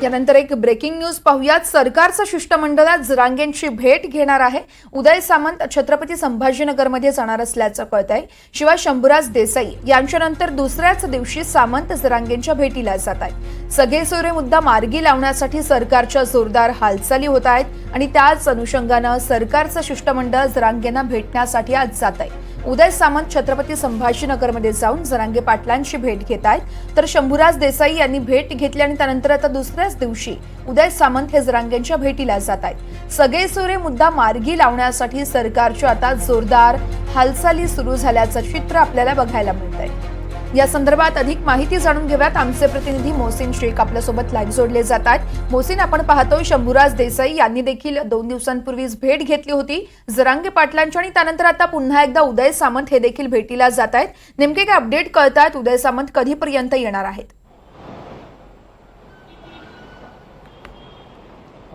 यानंतर एक breaking news पाहूयात। सरकारचं शिष्टमंडळ जरांगेंची भेट घेणार आहे। उदय सामंत छत्रपती संभाजीनगरमध्ये जाणार असल्याचं कळतंय। शिवाय शंभूराज देसाई यांच्यानंतर दुसऱ्याच दिवशी सामंत जरांगेंच्या भेटीला जात आहेत। सगळे सोयरे मुद्दा मार्गी लावण्यासाठी सरकारच्या जोरदार हालचाली होत आहेत आणि त्याच अनुषंगानं सरकारचं शिष्टमंडळ जरांगेंना भेटण्यासाठी आज जात आहे। उदय सामंत छत्रपती संभाजीनगरमध्ये जाऊन जरांगे पाटलांची भेट घेत आहेत, तर शंभूराज देसाई यांनी भेट घेतली आणि त्यानंतर आता दुसऱ्याच दिवशी उदय सामंत हे जरांगेंच्या भेटीला जात आहेत। सगळे सोयरे मुद्दा मार्गी लावण्यासाठी सरकारच्या आता जोरदार हालचाली सुरू झाल्याचं चित्र आपल्याला बघायला मिळतंय। या संदर्भात अधिक माहिती जाणून घेऊयात। आमचे प्रतिनिधी मोहसिन शेख आपल्यासोबत लाईव्ह जोडले जात आहेत। मोहसिन, आपण पाहतोय शंभूराज देसाई यांनी देखील 2 दिवसांपूर्वीच भेट घेतली होती जरांगे पाटलांची आणि त्यानंतर आता पुन्हा एकदा उदय सामंत हे देखील भेटीला जात आहेत। नेमके काय अपडेट कळतात? उदय सामंत कधीपर्यंत येणार आहेत?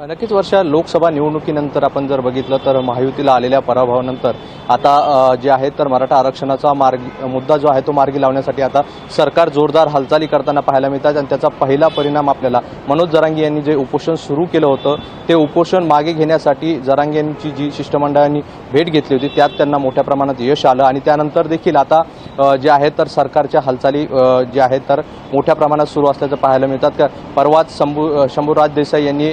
नक्कीच वर्षा, लोकसभा निवडणुकीनंतर आपण जर बघितलं तर महायुतीला आलेल्या पराभवानंतर आता जे आहे तर मराठा आरक्षणाचा मुद्दा जो आहे तो मार्गी लावण्यासाठी आता सरकार जोरदार हालचाली करताना पाहायला मिळतात आणि त्याचा पहिला परिणाम आपल्याला मनोज जरांगे यांनी जे उपोषण सुरू केलं होतं ते उपोषण मागे घेण्यासाठी जरांगे यांची जी शिष्टमंडळाने भेट घेतली होती त्यात त्यांना मोठ्या प्रमाणात यश आलं आणि त्यानंतर देखील आता जे आहे तर सरकारच्या हालचाली जे आहेत तर मोठ्या प्रमाणात सुरू असल्याचं पाहायला मिळतात। परवाच शंभूराज देसाई यांनी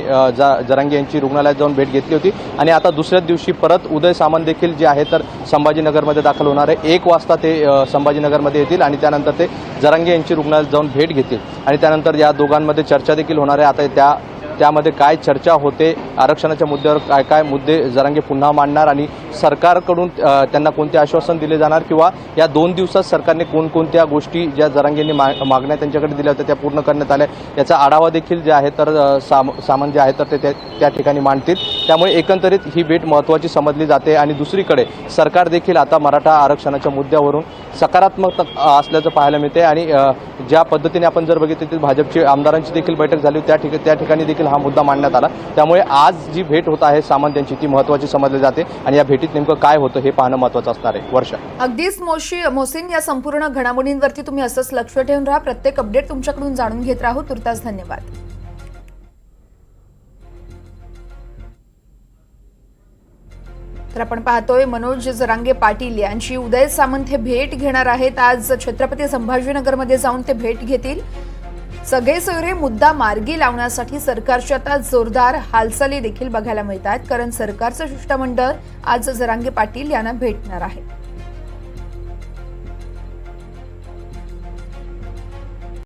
जरांगे यांची रुग्णालयात जाऊन भेट घेतली होती आणि आता दुसऱ्याच दिवशी परत उदय सामंत देखील जे आहे तर संभाजीनगरमध्ये दाखल होणार आहे। 1 वाजता ते संभाजीनगरमध्ये येतील आणि त्यानंतर ते जरांगे यांची रुग्णालयात जाऊन भेट घेतील आणि त्यानंतर या दोघांमध्ये चर्चा देखील होणार आहे। आता त्यामध्ये काय चर्चा होते, आरक्षणाच्या मुद्द्यावर काय काय मुद्दे जरांगे पुन्हा मांडणार आणि सरकारकडून त्यांना कोणते आश्वासन दिले जाणार किंवा या 2 दिवसात सरकारने कोणकोणत्या गोष्टी ज्या जरांगेंनी मागण्या त्यांच्याकडे दिल्या होत्या त्या पूर्ण करण्यात आल्या याचा आढावा देखील जे आहे तर सामंत जे आहे तर ते त्या ठिकाणी मांडतील। त्यामुळे एकंदरीत ही भेट महत्त्वाची समजली जाते आणि दुसरीकडे सरकार देखील आता मराठा आरक्षणाच्या मुद्द्यावरून सकारात्मक असल्याचं पाहायला मिळते आणि ज्या पद्धतीने आपण जर बघितलं तर भाजपची आमदारांची देखील बैठक झाली त्या ठिकाणी देखील हा मुद्दा मांडण्यात आला। त्यामुळे आज जी भेट होत आहे सामंत यांची ती महत्त्वाची समजली जाते आणि या भेटीत नेमकं काय होतं हे पाहणं महत्त्वाचं असणार आहे। वर्षा, अगदीच मोहसिन, या संपूर्ण घडामोडींवरती तुम्ही असंच लक्ष ठेवून राहा। प्रत्येक अपडेट तुमच्याकडून जाणून घेत राहू। तुर्तास धन्यवाद। तर आपण पाहतोय मनोज जरांगे पाटील यांची उदय सामंत हे भेट घेणार आहेत। आज छत्रपती संभाजीनगरमध्ये जाऊन ते भेट घेतील। सगळे सोयरे मुद्दा मार्गी लावण्यासाठी सरकारच्या आता जोरदार हालचाली देखील बघायला मिळतात, कारण सरकारचं शिष्टमंडळ आज जरांगे पाटील यांना भेटणार आहे।